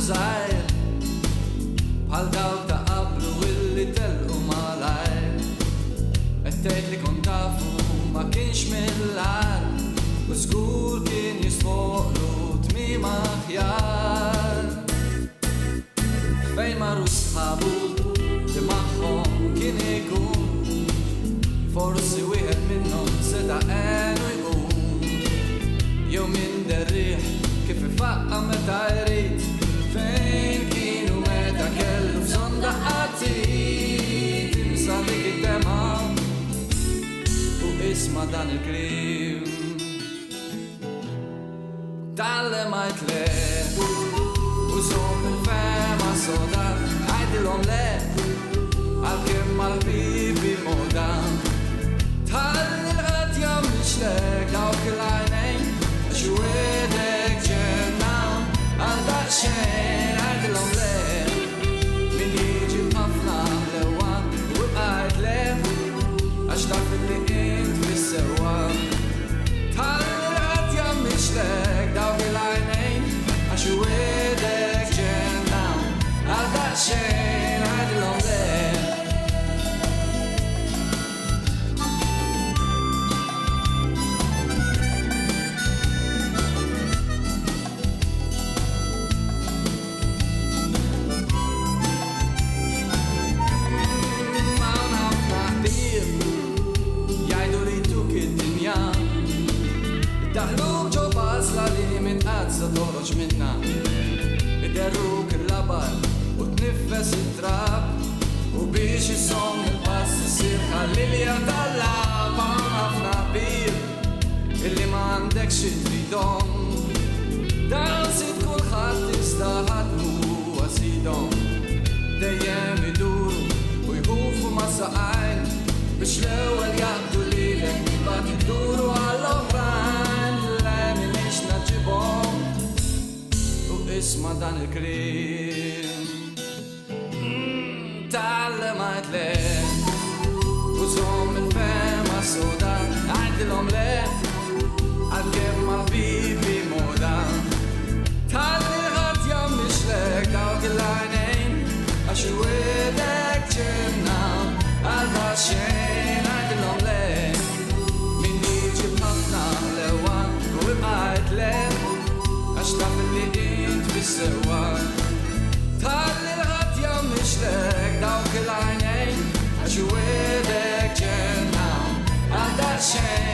żgħir bħal dawk ta' qablu illi telqu malajr. Qed tgħid li kont tafu ma kienx mill-għar u żgur kien jisfoqlu tmiem aħjar. Fejn marru sħabu li magħhom kien ikun forsi wieħed minnhom seta' għenu jqum jew min derriħ kif ifaqqa meta jrid fejn kienu meta kellu bżonn daqqatit tinsa dik id-dema u isma' dan il-kliem tallemajt le u żomm il-fema soda għajdilhom le għalkemm mal-ħbibi moda tħalli l-qatt jagħmilx lek dawk il-għajnejn għax wiedek ġenna għal daqsxejn għajdilhom le min jiġi b'ħafna ħlewwa u bqajt le għax taf li int fis-sewwa tħalli l-qatt jagħmilx lek dawk il-għajnejn għax wiedek ġenna għal daqsxejn għajdilhom le. Daħluk ġo basla li min qazza toħroġ minna Iderruk il-labar u tniffes it-trab u biex jisom il-pass isir ħallilja tal-lab ħafna bir illi m'għandek xi tridhom dan sit kulħadd tista' ħadmu għasidhom dejjem iduru u jħufu ma' saqajn biex l-ewwel jaqbdu lilek mbagħad iduru għall-oħrajn isma' dan il-kliem tallemajt le u żomm il-fema soda għajdilhom le għalkemm mal-ħbibi moda tħalli l-qatt jagħmilx lek dawk il-għajnejn għax wiedek ġenna għal daqsxejn għajdilhom le min jiġi b'ħafna ħlewwa u bqajt le għax taf li int fis-sewwa tħalli l-qatt jagħmilx lek dawk il-għajnejn għax wiedek ġenna għal daqsxejn